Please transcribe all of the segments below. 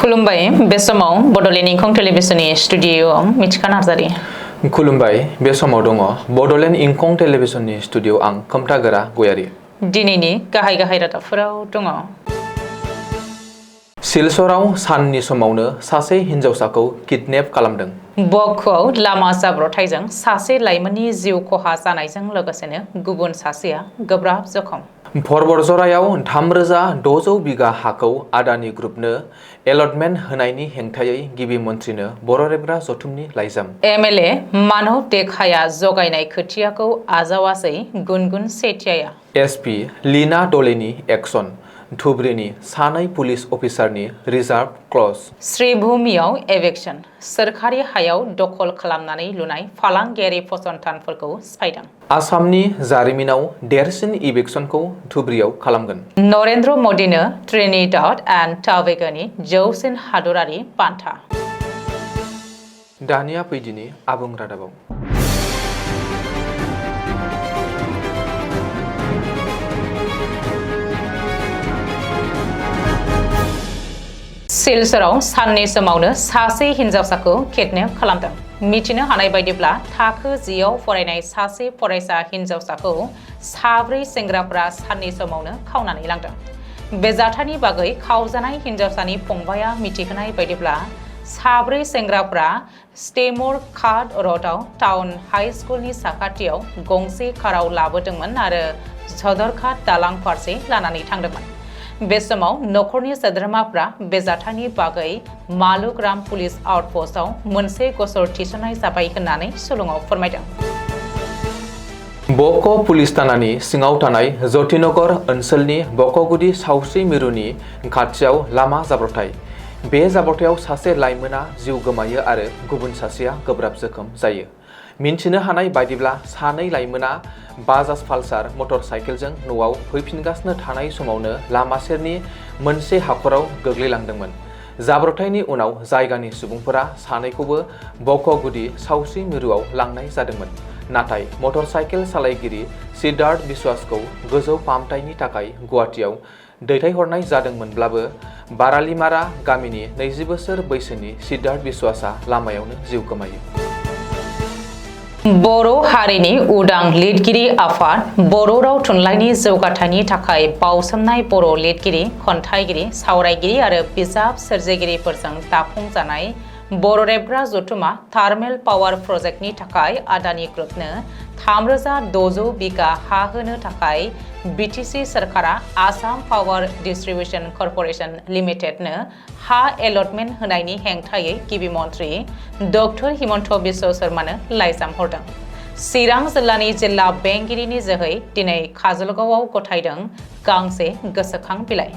खुलुमबाय बे समाव बड'लेण्ड इंखं टेलिभिजननि स्टुडिय'आव मिथिखा नार्जारि। खुलुमबाय बे समाव दङ बड'लेण्ड इंखं टेलिभिजननि स्टुडिय' आं खोमथागोरा गयारि। दिनैनि गाहाय रादाबफोराव दङ। सिलचराव साननि समावनो सासे हिनजावसाखौ किडनेप खालामदों। बक'आव लामा जाब्रबथायजों सासे लाइमोननि जिउ खहा जानायजों लोगोसेनो गुबुन सासेया गोब्राब जखम। परबरजरायाव 3600 बिगा हाखौ आदानि ग्रुपनो एलटमेन्ट होनायनि हेंथायै गिबि मन्थ्रिनो बर' रेबग्रा जथुमनि लाइजाम। एमएलए मानब देखाया जगायनाय खोथियाखौ आजावासै गुनगुन सेथियाया। एसपि लीना डलेनि एक्सन। धुब्रीनि सानै पुलिस अफिसारनि रिजार्भ क्लज। श्रीभूमियाव एभेक्सन सोरखारि हायाव दखल खालामनानै लुनाय फालांगियारि फसंथानफोरखौ सिफायदों। आसामनि जारिमिनाव देरसिन इभेक्सनखौ धुब्रीयाव खालामगोन। नरेन्द्र मदिनो ट्रिनिडाद एन्ड टबेगोनि जौसिन हादरारि बान्था। दानिया फैदिनि आबुं रादाबाव। सिलचराव साननि समावनो सासे हिनजावसाखौ किडनेप खालामदों। मिथिनो हानाय बायदिब्ला थाखो 10आव फरायनाय सासे फरायसा हिनजावसाखौ साब्रै सेंग्राफोरा साननि समावनो खावनानै लांदों। बे जाथायनि बागै खावजानाय हिनजावसानि फंबाया मिथिहोनाय बायदिब्ला साब्रै सेंग्राफोरा स्टेमर कार्ड र'डआव टाउन हाई स्कुलनि साखाथियाव गंसे काराव लाबोदोंमोन आरो सदरघाट दालां फारसे लानानै थांदोंमोन। बे समाव नखरनि सोद्रोमाफ्रा बे जाथायनि बागै मालुग्राम पुलिस आउटपस्टआव मोनसे गसर थिसननाय जाबाय होननानै सुलुङाव फोरमायदों। बक' पुलिस थानानि सिङाव थानाय जतिनगर ओनसोलनि बक'गुदि सावस्रि मिरुनि खाथियाव लामा जाब्रबथाय। बे जाब्रबथायाव सासे लाइमोना जिउ गोमायो आरो गुबुन सासेया गोब्राब जोखोम जायो। मिन्थिनो हानाय बायदिब्ला सानै लाइमोना बाजाज पालसार मटर साइकेलजों न'आव फैफिनगासिनो थानाय समावनो लामा सेरनि मोनसे हाखराव गोग्लैलांदोंमोन। जाब्रबथायनि उनाव जायगानि सुबुंफोरा सानैखौबो बक'गुदि सावस्रि मिरुआव लांनाय जादोंमोन। नाथाय मटर साइकेल सालायगिरि सिद्धार्थ बिश्वासखौ गोजौ फाहामथायनि थाखाय गुवाहाटीआव दैथायहरनाय जादोंमोनब्लाबो बारालिमारा गामिनि 20 बोसोर बैसोनि सिद्धार्थ बिश्वासआ लामायावनो जिउ गोमायो। बर' हारिनि उदां लिरगिरि आफाद बर' राव थुनलाइनि जौगाथायनि थाखाय बाउसोमनाय बर' लिरगिरि, खन्थाइगिरि, सावरायगिरि आरो बिजाब सोरजिगिरिफोरजों दाफुंजानाय बर' रेबग्रा जथुमा थार्मेल पावार प्रजेक्टनि थाखाय आदानि ग्रुपनो 3600 बिगा हा होनो थाखाय बिटिसि सरकारा आसाम पावार डिस्ट्रिबिउशन कर्परेशन लिमिटेडनो हा एलटमेन्ट होनायनि हेंथायै गिबि मन्थ्रि डक्टर हिमन्त बिश्व शर्मानो लाइजाम हरदों। चिरां जिल्लानि जिल्ला बेंगिरिनि जोहै दिनै काजलगावआव गथायदों गांसे गोसोखां बिलाइ।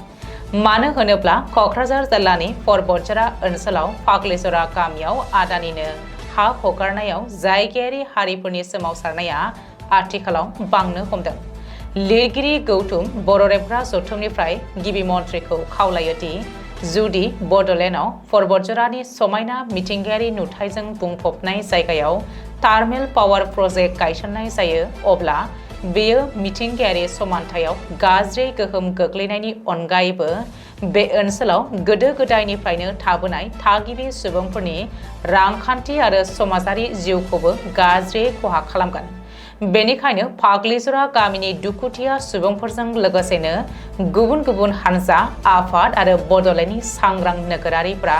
मानो होनोब्ला क'क्राझार जिल्लानि परबतजरा ओनसोलाव फाग्लिजरा गामियाव आदानिनो हा हगारनायाव जायगायारि हारिफोरनि सोमावसारनाया आथिखालाव बांनो हमदों। लिरगिरि गौतम बर' रेबग्रा जथुमनिफ्राय गिबि मन्थ्रिखौ खावलायोदि जुदि बड'लेण्डआव परबतजरानि समायना मिथिंगायारि नुथायजों बुंफबनाय जायगायाव थार्मेल पावार प्रजेक्ट गायसननाय जायो अब्ला बेयो मिथिंगायारि समानथायाव गाज्रि गोहोम गोग्लैनायनि अनगायैबो बे ओनसोलाव गोदो गोदायनिफ्रायनो थाबोनाय थागिबि सुबुंफोरनि रांखान्थि आरो समाजारि जिउखौबो गाज्रि खहा खालामगोन। बेनिखायनो फाग्लिजरा गामिनि दुखुथिया सुबुंफोरजों लोगोसेनो गुबुन गुबुन हानजा, आफाद आरो बड'लेण्डनि सांग्रां नोगोरारिफ्रा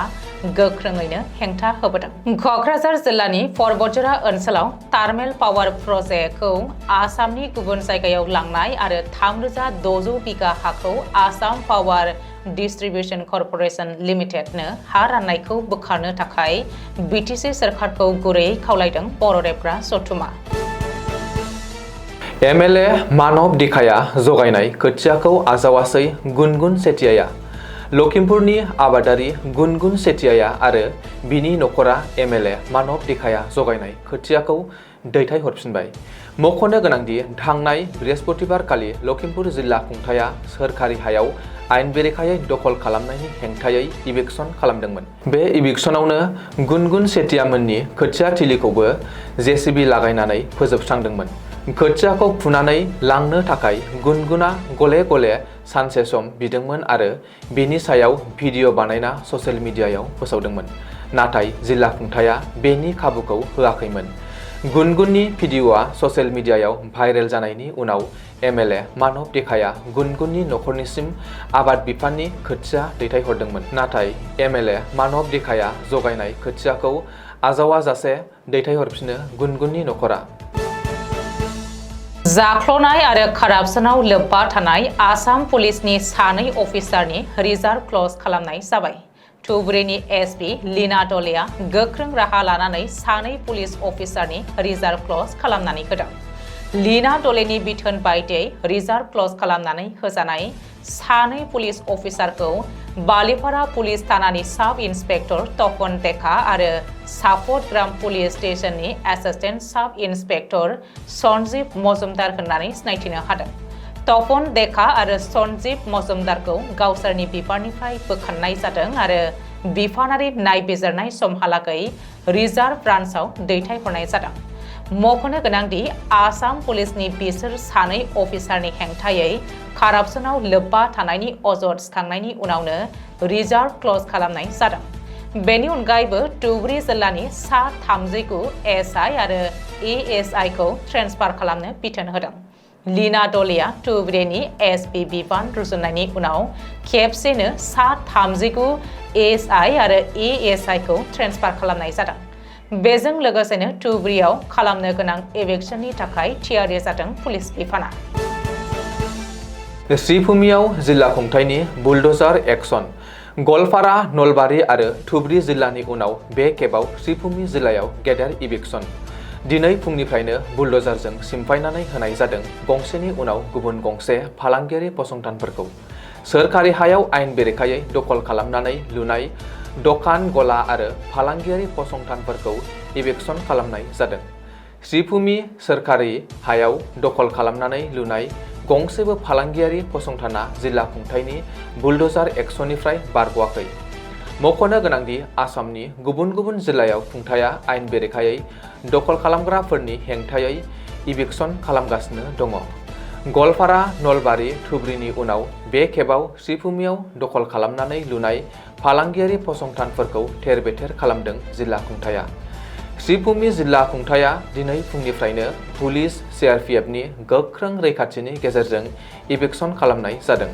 गोख्रोङैनो हेंथा होबोदों। क'क्राझार जिल्लानि परबतजरा ओनसोलाव थार्मेल पावार प्रजेक्टखौ आसामनि गुबुन जायगायाव लांनाय आरो 3600 बिगा हाखौ आसाम पावार डिस्ट्रिबिउशन कर्परेशन लिमिटेडनो हा राननायखौ बोखारनो थाखाय बिटिसि सरकारखौ गुरैयै खावलायदों बर' रेबग्रा जथुमा। एमएलए मानब देखाया जगायनाय खोथियाखौ आजावासै गुनगुन सेथियाया। लखिमपुरनि आबादारि गुनगुन सेथियाया आरो बिनि नखरा एमएलए मानब देखाया जगायनाय खोथियाखौ दैथायहरफिनबाय। मख'नो गोनांदि थांनाय बृहस्पतिबारखालि लखिमपुर जिल्ला खुंथाया सोरखारि हायाव आयेन बेरेखायै दखल खालामनायनि हेंथायै इभिक्सन खालामदोंमोन। बे इभिक्सनावनो गुनगुन सेथियामोननि खोथिया थिलिखौबो जेसिबि लागायनानै फोजोबस्रांदोंमोन। खोथियाखौ फुनानै लांनो थाखाय गुनगुना गले गले सानसे सम बिदोंमोन आरो बेनि सायाव भिडिअ बानायना ससियेल मिडियायाव फोसावदोंमोन। नाथाय जिल्ला खुंथाया बेनि खाबुखौ होआखैमोन। गुनगुननि भिडिअआ ससियेल मिडियायाव भाइरेल जानायनि उनाव एमएलए मानब देखाया गुनगुननि नखरनिसिम आबाद बिफाननि खोथिया दैथायहरदोंमोन। नाथाय एमएलए मानब देखाया जगायनाय खोथियाखौ आजावाजासे दैथायहरफिनो गुनगुननि नखरा। जाख्ल'नाय आरो कारापसनाव लोब्बा थानाय आसाम पुलिसनि सानै अफिसारनि रिजार्भ क्लज खालामनाय जाबाय। धुबुरीनि एसपि लीना डलेआ गोख्रों राहा लानानै सानै पुलिस अफिसारनि रिजार्भ क्लज खालामनानै होदों। लीना डलेनि बिथोन बायदियै रिजार्भ क्लज खालामनानै होजानाय सानै पुलिस अफिसारखौ बालिपारा पुलिस थानानि साब इन्सपेक्टर तपन देखा आरो सापटग्राम पुलिस स्टेशननि एसिस्टेन्ट साब इन्सपेक्टर सन्जीब मजुमदार होननानै सिनायथिनो हादों। तपन देखा आरो सन्जीब मजुमदारखौ गावसोरनि बिबाननिफ्राय बोखारनाय जादों आरो बिफानारि नायबिजिरनाय समहालागै रिजार्भ ब्रान्चआव दैथायहरनाय जादों। मख'नो गोनांदि आसाम पुलिसनि बिसोर सानै अफिसारनि हेंथायै कारापसनाव लोब्बा थानायनि अजद सिखांनायनि उनावनो रिजार्भ क्लज खालामनाय जादों। बेनि अनगायैबो धुबुरी जिल्लानि सा 39 एसआइ आरो एएसआइखौ ट्रेन्सफार खालामनो बिथोन होदों। लीना डलेआ धुबुरीनि एसपि बिबान रुजुननायनि उनाव खेबसेनो सा 39 एसआइ आरो एएसआइखौ ट्रेन्सफार खालामनाय जादों। बेजों लोगोसेनो धुबुरीयाव खालामनो गोनां इलेक्शननि थाखाय थियारि जादों पुलिस बिफाना। श्रीभूमियाव जिल्ला खुंथायनि बुलडजार एक्शन। गलपारा, नलबारि आरो धुबुरी जिल्लानि उनाव बे खेबाव श्रीभूमि जिल्लायाव गेदेर इभिक्सन। दिनै फुंनिफ्रायनो बुलडजारजों सिमफायनानै होनाय जादों गंसेनि उनाव गुबुन गंसे फालांगियारि फसंथानफोरखौ। सोरखारि हायाव आयेन बेरेखायै दखल खालामनानै लुनाय दखान गला आरो फालांगियारि फसंथानफोरखौ इभिक्सन खालामनाय जादों। श्रीभूमि सोरखारि हायाव दखल खालामनानै लुनाय गंसेबो फालांगियारि फसंथाना जिल्ला खुंथायनि बुलडजार एक्सननिफ्राय बारग'वाखै। मख'नो गोनांदि आसामनि गुबुन गुबुन जिल्लायाव खुंथाया आयेन बेरेखायै दखल खालामग्राफोरनि हेंथायै इभिक्सन खालामगासिनो दङ। गलपारा, नलबारि, धुबुरीनि उनाव बे खेबाव श्रीभूमियाव दखल खालामनानै लुनाय फालांगियारि फसंथानफोरखौ थेर बेथेर खालामदों जिल्ला खुंथाया। श्रीभूमि जिल्ला खुंथाया दिनै फुंनिफ्रायनो पुलिस सिआरपिएफनि गोख्रों रैखाथिनि गेजेरजों इभिक्सन खालामनाय जादों।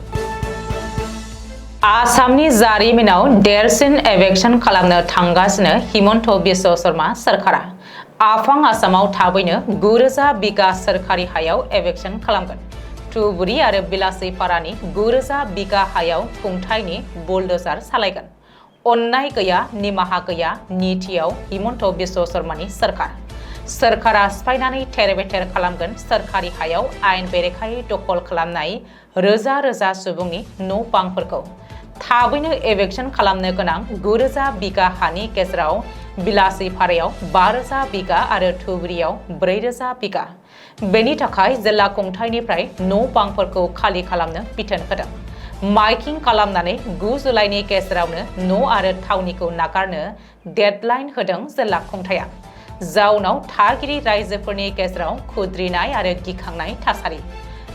आसामनि जारिमिनाव देरसिन इभिक्सन खालामनो थांगासिनो हिमन्त बिश्व शर्मा सोरखारा। आफां आसामाव थाबैनो 9,000 बिगा सोरखारि हायाव इभिक्सन खालामगोन। धुबुरी आरो बिलासैपारानि 9,000 बिगा हायाव खुंथायनि बुलडजार सालायगोन। अन्नाय गैया, निमाहा गैया नीतियाव हिमन्त बिश्व शर्मानि सोरखारा सिफायनानै थेर बेथेर खालामगोन सोरखारि हायाव आयेन बेरेखायै दखल खालामनाय रोजा रोजा सुबुंनि न' बांफोरखौ। थाबैनो इभिक्सन खालामनो गोनां 9,000 बिगा हानि गेजेराव बिलासैपारायाव 5,000 बिगा आरो धुबुरीयाव 4,000 बिगा। बेनि थाखाय जिल्ला खुंथायनिफ्राय न' बांफोरखौ खालि खालामनो बिथोन होदों। माइकिं खालामनानै 9 जुलाइनि गेजेरावनो न' आरो थावनिखौ नागारनो डेडलाइन होदों जिल्ला खुंथाया। जाउनाव थागिरि रायजोफोरनि गेजेराव खुद्रिनाय आरो गिखांनाय थासारि।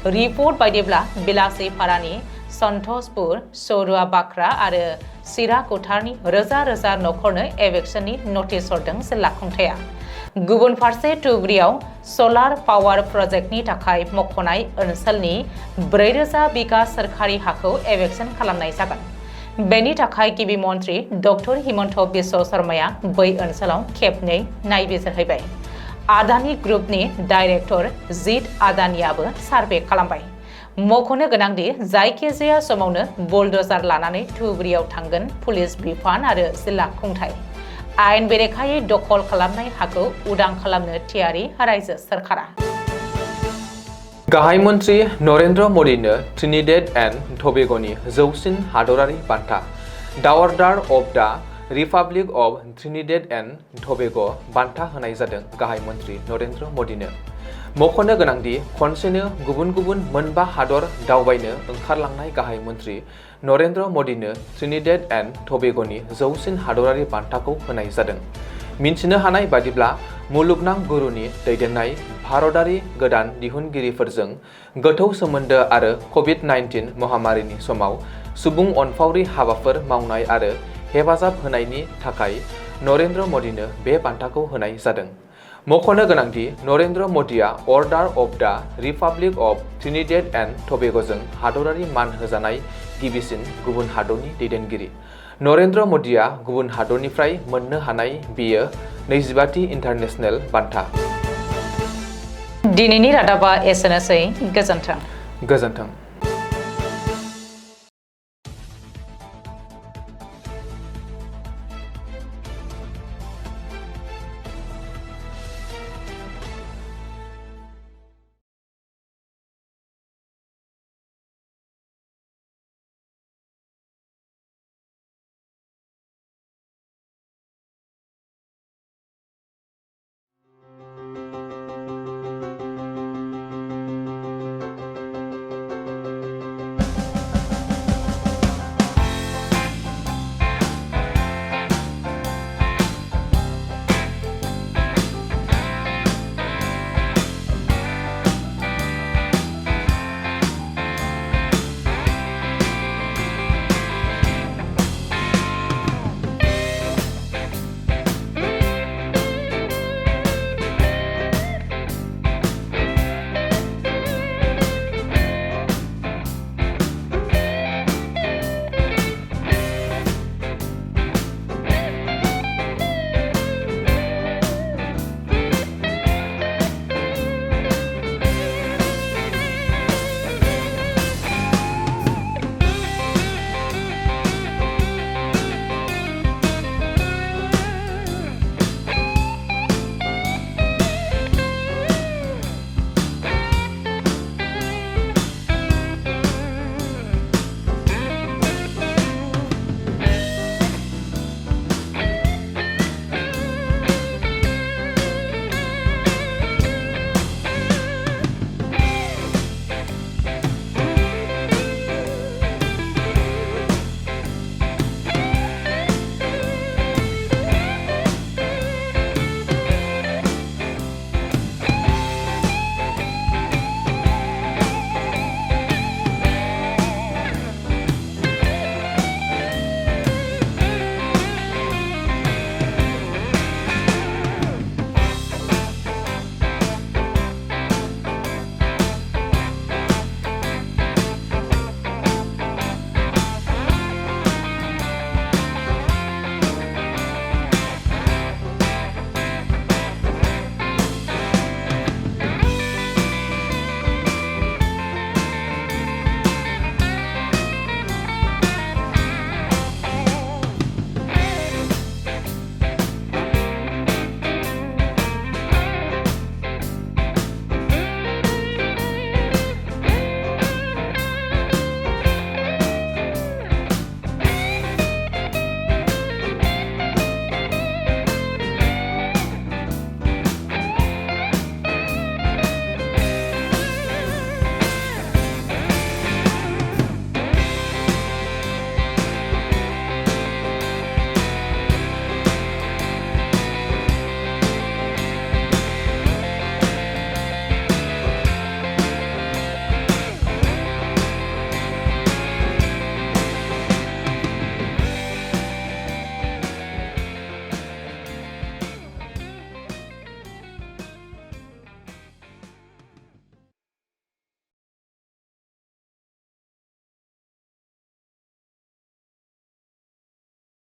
रिपर्ट बायदिब्ला बिलासैपारानि सन्तोषपुर, सरुवा बाख्रा आरो सिराकुटारनि रोजा रोजा नखरनो इभिक्सननि नटिस हरदों जिल्ला खुंथाया। गुबुन फारसे धुबुरीयाव सलार पावार प्रजेक्टनि थाखाय मख'नाय ओनसोलनि 4,000 बिगा सोरखारि हाखौ इभिक्सन खालामनाय जागोन। बेनि थाखाय गिबि मन्त्रि डक्टर हिमन्त बिश्व शर्माया बै ओनसोलाव खेबनै नायबिजिरहैबाय। आदानि ग्रुपनि डाइरेक्टर जित आदानियाबो सार्भे खालामबाय। मख'नो गोनांदि जायखिजाया समावनो बुलडजार लानानै धुबुरीयाव थांगोन पुलिस बिफान आरो जिल्ला खुंथाय। आयेन बेरेखायै दखल खालामनाय हाखौ उदां खालामनो थियारि रायजो सोरखारा। गाहाय मन्त्रि नरेन्द्र मदिनो ट्रिनिडेड एन्ड टबेग'नि जौसिन हादरारि बान्था दा order of the republic of Trinidad and Tobago' बान्था होनाय जादों गाहाय मन्त्रि नरेन्द्र मदिनो। मख'नो गोनांदि खनसेनो गुबुन गुबुन 5 हादर दावबायनो ओंखारलांनाय गाहाय मन्त्रि नरेन्द्र मदिनो ट्रिनिडेड एन्ड टबेग'नि जौसिन हादरारि बान्थाखौ होनाय जादों। मिन्थिनो हानाय बादिब्ला मुलुगनां गुरुनि दैदेननाय भारतारि गोदान दिहुनगिरिफोरजों गोथौ सोमोन्दो आरो कभिड-19 महामारिनि समाव सुबुं अनफावरि हाबाफोर मावनाय आरो हेफाजाब होनायनि थाखाय नरेन्द्र मदिनो बे बान्थाखौ होनाय जादों। मख'नो गोनांदि नरेन्द्र मदिया order of the republic of Trinidad and टबेग'जों हादरारि मान होजानाय गिबिसिन गुबुन हादरनि दैदेनगिरि। नरेन्द्र मदिया गुबुन हादरनिफ्राय मोननो हानाय बेयो 25थि इन्टारनेशनेल बान्था। दिनैनि रादाबा एसेनोसै। गोजोन्थों। गोजोन्थों।